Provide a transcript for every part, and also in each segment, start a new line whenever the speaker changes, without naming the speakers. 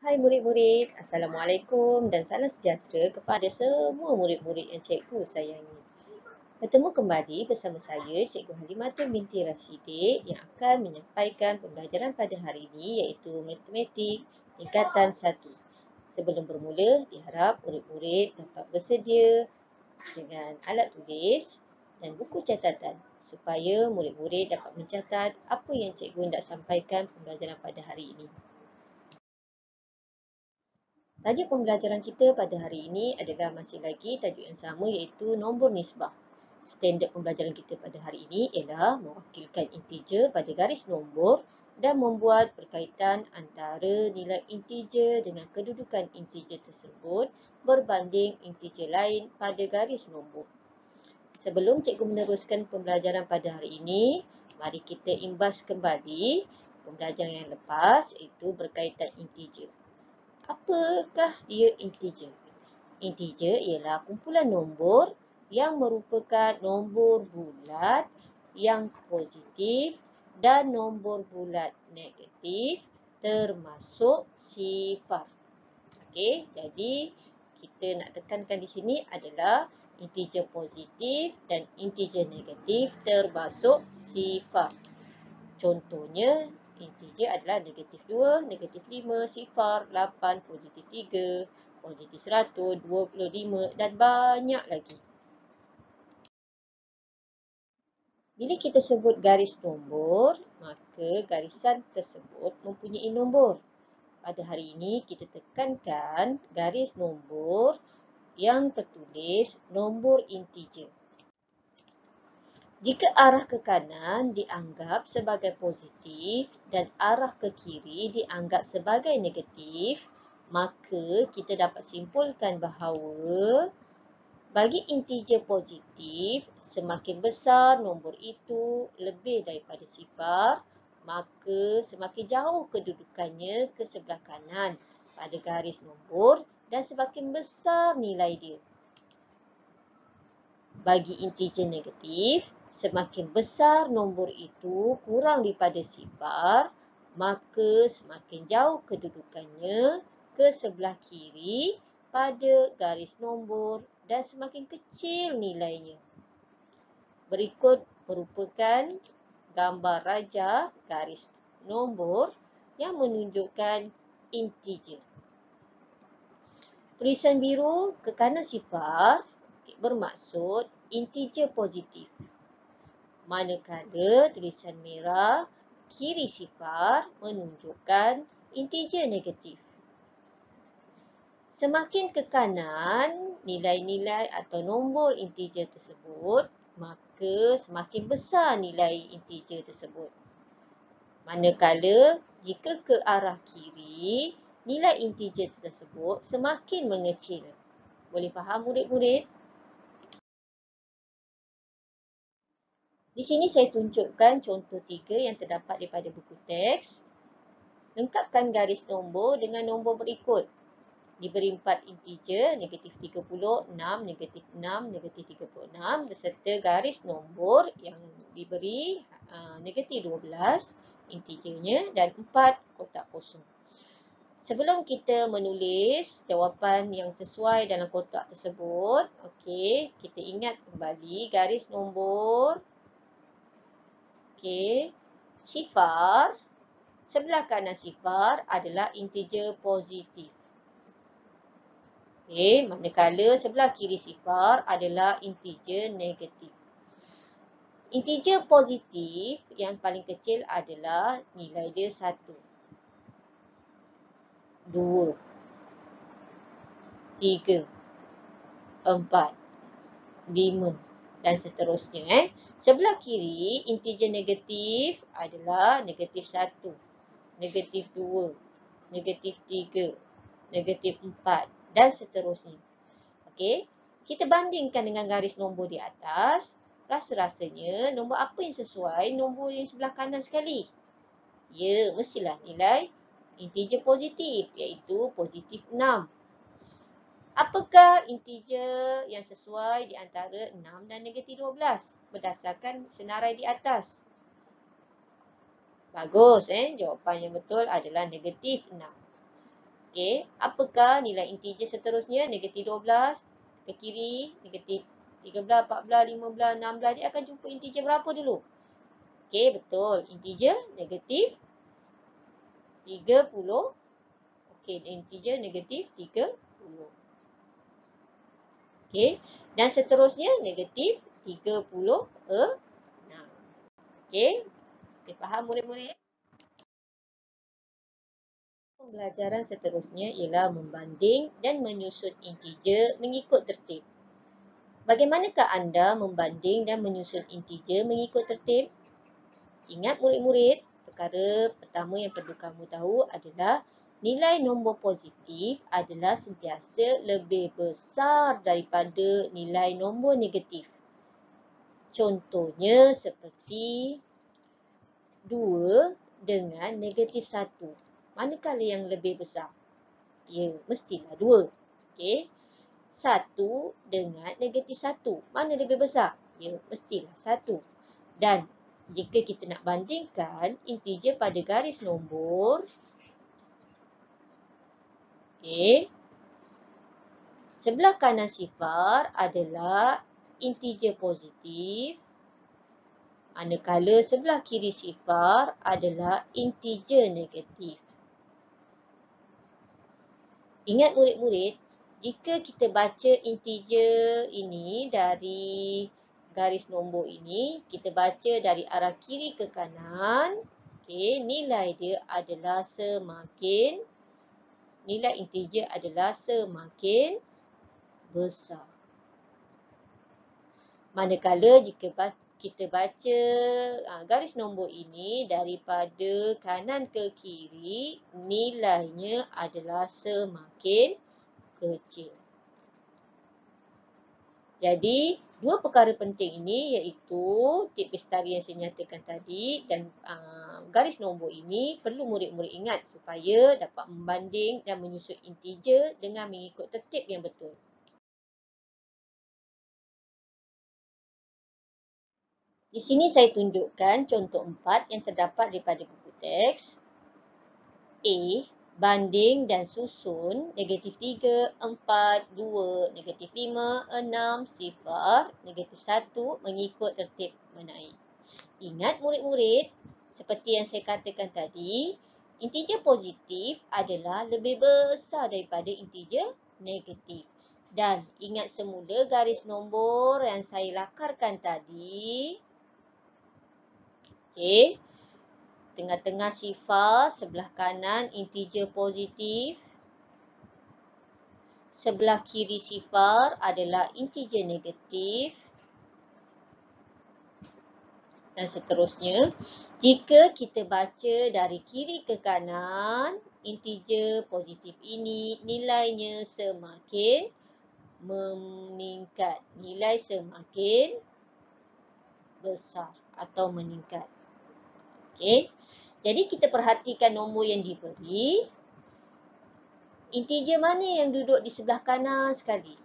Hai murid-murid, Assalamualaikum dan salam sejahtera kepada semua murid-murid yang cikgu sayangi. Bertemu kembali bersama saya, Cikgu Halimatul binti Rasidik yang akan menyampaikan pembelajaran pada hari ini iaitu Matematik tingkatan 1. Sebelum bermula, diharap murid-murid dapat bersedia dengan alat tulis dan buku catatan supaya murid-murid dapat mencatat apa yang cikgu hendak sampaikan pembelajaran pada hari ini. Tajuk pembelajaran kita pada hari ini adalah masih lagi tajuk yang sama iaitu nombor nisbah. Standard pembelajaran kita pada hari ini ialah mewakilkan integer pada garis nombor dan membuat berkaitan antara nilai integer dengan kedudukan integer tersebut berbanding integer lain pada garis nombor. Sebelum cikgu meneruskan pembelajaran pada hari ini, mari kita imbas kembali pembelajaran yang lepas iaitu berkaitan integer. Apakah dia integer? Integer ialah kumpulan nombor yang merupakan nombor bulat yang positif dan nombor bulat negatif termasuk sifar. Okey, jadi kita nak tekankan di sini adalah integer positif dan integer negatif termasuk sifar. Contohnya, integer adalah negatif 2, negatif 5, sifar, 8, positif 3, positif 100, 25 dan banyak lagi. Bila kita sebut garis nombor, maka garisan tersebut mempunyai nombor. Pada hari ini, kita tekankan garis nombor yang tertulis nombor integer. Jika arah ke kanan dianggap sebagai positif dan arah ke kiri dianggap sebagai negatif, maka kita dapat simpulkan bahawa bagi integer positif, semakin besar nombor itu lebih daripada sifar, maka semakin jauh kedudukannya ke sebelah kanan pada garis nombor dan semakin besar nilai dia. Bagi integer negatif, semakin besar nombor itu kurang daripada sifar, maka semakin jauh kedudukannya ke sebelah kiri pada garis nombor dan semakin kecil nilainya. Berikut merupakan gambar rajah garis nombor yang menunjukkan integer. Tulisan biru ke kanan sifar bermaksud integer positif. Manakala tulisan merah kiri sifar menunjukkan integer negatif. Semakin ke kanan nilai-nilai atau nombor integer tersebut, maka semakin besar nilai integer tersebut. Manakala jika ke arah kiri, nilai integer tersebut semakin mengecil. Boleh faham murid-murid? Di sini saya tunjukkan contoh 3 yang terdapat daripada buku teks. Lengkapkan garis nombor dengan nombor berikut. Diberi 4 integer, negatif 30, 6, negatif 6, negatif 36 beserta garis nombor yang diberi negatif 12 integernya dan 4 kotak kosong. Sebelum kita menulis jawapan yang sesuai dalam kotak tersebut, okey, kita ingat kembali garis nombor. Okey, sifar, sebelah kanan sifar adalah integer positif. Okey, manakala sebelah kiri sifar adalah integer negatif. Integer positif yang paling kecil adalah nilai dia 1, 2, 3, 4, 5 dan seterusnya. Sebelah kiri integer negatif adalah negatif 1, negatif 2, negatif 3, negatif 4 dan seterusnya. Okey, kita bandingkan dengan garis nombor di atas. Rasa-rasanya nombor apa yang sesuai? Nombor yang sebelah kanan sekali. Ya, mestilah nilai integer positif iaitu positif 6. Apakah integer yang sesuai di antara 6 dan negatif 12 berdasarkan senarai di atas? Bagus, jawapan yang betul adalah negatif 6. Okey, apakah nilai integer seterusnya? Negatif 12 ke kiri, negatif 13, 14, 15, 16. Dia akan jumpa integer berapa dulu? Okey, betul. Integer negatif 30. Okey, integer negatif 30. Okey, dan seterusnya negatif 36. Okey, kita faham murid-murid? Pembelajaran seterusnya ialah membanding dan menyusun integer mengikut tertib. Bagaimanakah anda membanding dan menyusun integer mengikut tertib? Ingat murid-murid, perkara pertama yang perlu kamu tahu adalah nilai nombor positif adalah sentiasa lebih besar daripada nilai nombor negatif. Contohnya seperti 2 dengan negatif 1. Manakala yang lebih besar? Ya, mestilah 2. Okey. 1 dengan negatif 1. Mana lebih besar? Ya, mestilah 1. Dan jika kita nak bandingkan integer pada garis nombor, okey, sebelah kanan sifar adalah integer positif, manakala sebelah kiri sifar adalah integer negatif. Ingat murid-murid, jika kita baca integer ini dari garis nombor ini, kita baca dari arah kiri ke kanan, okay, nilai dia adalah semakin, nilai integer adalah semakin besar. Manakala jika kita baca garis nombor ini daripada kanan ke kiri, nilainya adalah semakin kecil. Jadi, dua perkara penting ini iaitu tip lestari yang saya nyatakan tadi dan garis nombor ini perlu murid-murid ingat supaya dapat membanding dan menyusun integer dengan mengikut tertib yang betul. Di sini saya tunjukkan contoh 4 yang terdapat daripada buku teks. A. Banding dan susun negatif 3, 4, 2, negatif 5, 6, sifar, negatif 1 mengikut tertib menaik. Ingat murid-murid, seperti yang saya katakan tadi, integer positif adalah lebih besar daripada integer negatif. Dan ingat semula garis nombor yang saya lakarkan tadi. Okey. Tengah-tengah sifar, sebelah kanan integer positif. Sebelah kiri sifar adalah integer negatif. Dan seterusnya. Jika kita baca dari kiri ke kanan, integer positif ini nilainya semakin meningkat. Nilai semakin besar atau meningkat. Okey. Jadi kita perhatikan nombor yang diberi. Integer mana yang duduk di sebelah kanan sekali?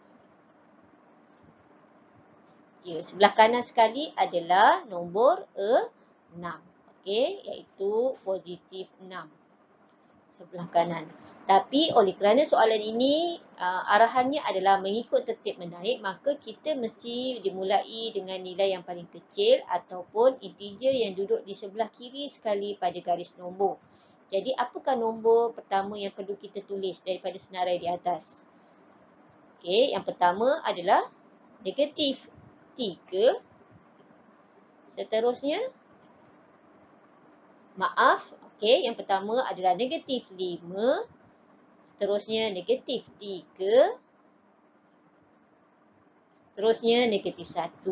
Ya, sebelah kanan sekali adalah nombor 6. Okey, iaitu positif 6. Sebelah kanan. Tapi oleh kerana soalan ini arahannya adalah mengikut tertib menaik, maka kita mesti dimulai dengan nilai yang paling kecil ataupun integer yang duduk di sebelah kiri sekali pada garis nombor. Jadi apakah nombor pertama yang perlu kita tulis daripada senarai di atas? Okey, yang pertama adalah negatif 3. Seterusnya, okey, yang pertama adalah negatif 5. Seterusnya negatif 3. Seterusnya negatif 1.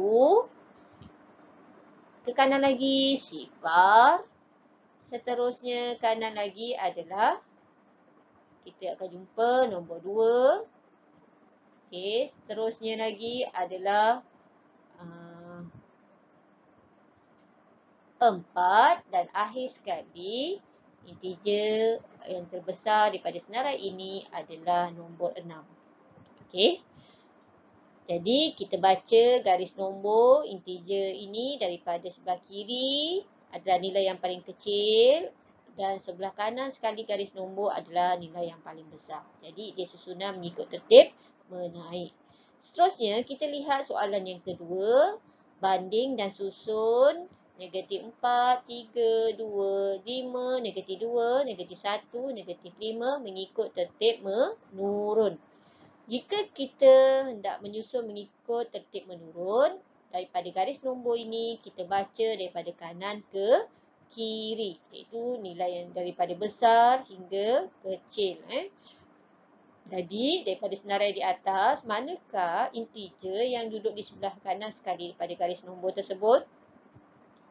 Ke kanan lagi sifar. Seterusnya kanan lagi adalah kita akan jumpa nombor 2. Okey, seterusnya lagi adalah 4 dan akhir sekali integer yang terbesar daripada senarai ini adalah nombor 6. Okey. Jadi kita baca garis nombor integer ini daripada sebelah kiri adalah nilai yang paling kecil dan sebelah kanan sekali garis nombor adalah nilai yang paling besar. Jadi dia susunan mengikut tertib menaik. Seterusnya kita lihat soalan yang kedua. Banding dan susun negatif 4, 3, 2, 5, negatif 2, negatif 1, negatif 5 mengikut tertib menurun. Jika kita hendak menyusun mengikut tertib menurun, daripada garis nombor ini kita baca daripada kanan ke kiri. Iaitu nilai yang daripada besar hingga kecil. Jadi, daripada senarai di atas, manakah integer yang duduk di sebelah kanan sekali pada garis nombor tersebut?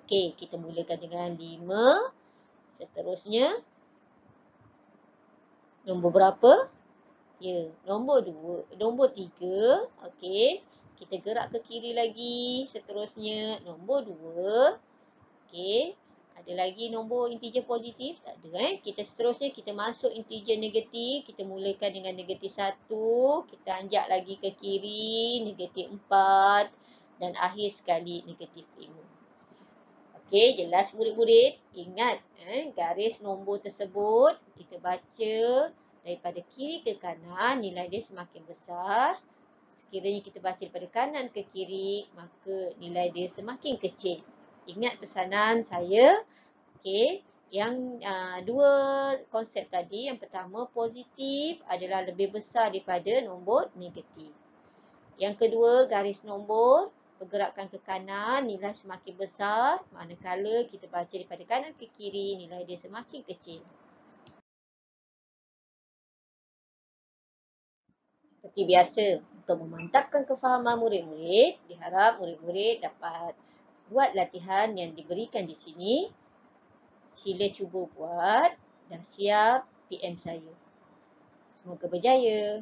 Okey, kita mulakan dengan 5. Seterusnya, nombor berapa? Ya, nombor 2, nombor 3. Okey, kita gerak ke kiri lagi. Seterusnya, nombor 2. Okey. Ada lagi nombor integer positif? Tak ada. Kita seterusnya kita masuk integer negatif. Kita mulakan dengan negatif 1. Kita anjak lagi ke kiri. Negatif 4. Dan akhir sekali negatif 5. Okey, jelas murid-murid? Ingat garis nombor tersebut. Kita baca daripada kiri ke kanan. Nilai dia semakin besar. Sekiranya kita baca daripada kanan ke kiri. Maka nilai dia semakin kecil. Ingat pesanan saya. Okey, yang dua konsep tadi, yang pertama positif adalah lebih besar daripada nombor negatif. Yang kedua, garis nombor pergerakan ke kanan, nilai semakin besar. Manakala kita baca daripada kanan ke kiri, nilai dia semakin kecil. Seperti biasa, untuk memantapkan kefahaman murid-murid, diharap murid-murid dapat buat latihan yang diberikan di sini. Sila cuba buat dan siap PM saya. Semoga berjaya.